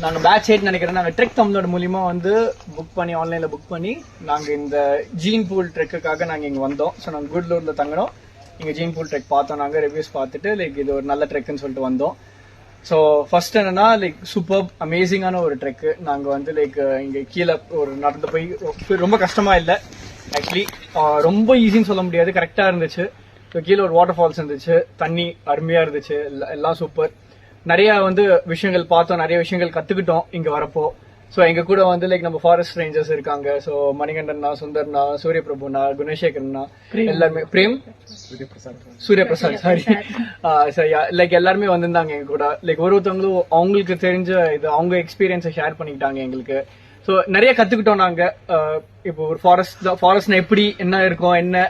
நாங்கள் பேட்ச் 8 நினைக்கிறேன். நாங்கள் ட்ரெக் தமிழோட மூலியமா வந்து புக் பண்ணி ஆன்லைனில் புக் பண்ணி நாங்கள் இந்த ஜீன் பூல் ட்ரெக்குக்காக நாங்கள் இங்கே வந்தோம். ஸோ நாங்கள் குட்லூரில் தங்கினோம். இங்கே ஜீன் பூல் ட்ரெக் பார்த்தோம். நாங்கள் ரிவ்யூஸ் பார்த்துட்டு லைக் இது ஒரு நல்ல ட்ரெக்குன்னு சொல்லிட்டு வந்தோம். ஸோ ஃபர்ஸ்ட் என்னன்னா லைக் சூப்பர் அமேசிங்கான ஒரு ட்ரெக்கு. நாங்கள் வந்து லைக் இங்கே கீழே ஒரு நடந்து போய் ரொம்ப கஷ்டமா இல்லை. ஆக்சுவலி ரொம்ப ஈஸின்னு சொல்ல முடியாது, கரெக்டாக இருந்துச்சு. ஸோ கீழே ஒரு வாட்டர் ஃபால்ஸ் இருந்துச்சு, தண்ணி அருமையாக இருந்துச்சு, எல்லாம் சூப்பர். நிறைய வந்து விஷயங்கள் பார்த்தோம், நிறைய விஷயங்கள் கற்றுக்கிட்டோம் இங்கே வரப்போ. ஸோ எங்க கூட வந்து லைக் நம்ம ஃபாரஸ்ட் ரேஞ்சர்ஸ் இருக்காங்க. ஸோ மணிகண்டன்னா, சுந்தர்னா, சூரிய பிரபுனா, குணசேகரனா, எல்லாருமே பிரேம் சூரிய பிரசாத் சாரி லைக் எல்லாருமே வந்திருந்தாங்க எங்க கூட. லைக் ஒருத்தவங்களும் அவங்களுக்கு தெரிஞ்ச இது அவங்க எக்ஸ்பீரியன்ஸை ஷேர் பண்ணிக்கிட்டாங்க எங்களுக்கு. ஸோ நிறைய கத்துக்கிட்டோம் நாங்க. இப்போ ஒரு ஃபாரஸ்ட்னா எப்படி என்ன இருக்கும், என்ன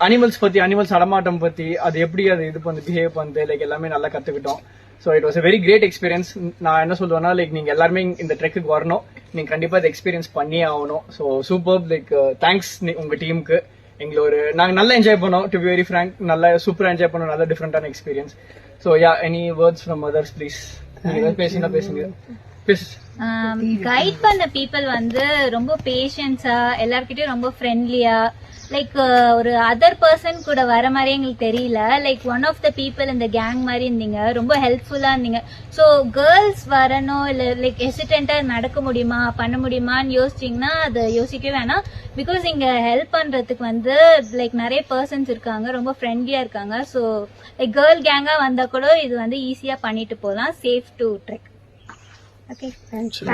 அனிமல்ஸ் பத்தி, அனிமல்ஸ் நடமாட்டம் பத்தி, அது எப்படி அது இது பண்ணி பிஹேவ் பண்ணுது, லைக் எல்லாமே நல்லா கத்துக்கிட்டோம். So it was a very great experience. நான் என்ன சொல்லுவேன்னா லைக் நீங்க எல்லாருமே இந்த ட்ரெக்குக்கு வரணும், நீங்க கண்டிப்பா இதை எக்ஸ்பீரியன்ஸ் பண்ணியே ஆகணும். ஸோ சூப்பர், லைக் தேங்க்ஸ் உங்க டீமுக்கு. எங்களை நாங்க நல்லா என்ஜாய் பண்ணோம். டு பி வெரி ஃப்ராங்க், நல்லா சூப்பரா என்ஜாய் பண்ணோம். நல்ல டிஃப்ரெண்டான experience. So yeah, any words from others please? நீங்க பேசுங்க. கைட் பண்ண பீப்புள் வந்து ரொம்ப பேஷன்ஸா, எல்லார்கிட்டயும் ரொம்ப ஃப்ரெண்ட்லியா, லைக் ஒரு அதர் பர்சன் கூட வர மாதிரி எங்களுக்கு தெரியல. Like one of the people இந்த கேங் மாதிரி இருந்தீங்க, ரொம்ப ஹெல்ப்ஃபுல்லா இருந்தீங்க. ஸோ கேர்ள்ஸ் வரணும் இல்ல லைக் ஹெசிடென்டா நடக்க முடியுமா பண்ண முடியுமான்னு யோசிச்சிங்கன்னா அது யோசிக்கவே வேணாம். பிகாஸ் இங்க ஹெல்ப் பண்றதுக்கு வந்து லைக் நிறைய பர்சன்ஸ் இருக்காங்க, ரொம்ப ஃப்ரெண்ட்லியா இருக்காங்க. ஸோ லைக் கேர்ள் கேங்கா வந்தா கூட இது வந்து ஈஸியா பண்ணிட்டு போகலாம். Safe to trek. Okay, thank you.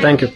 Thank you.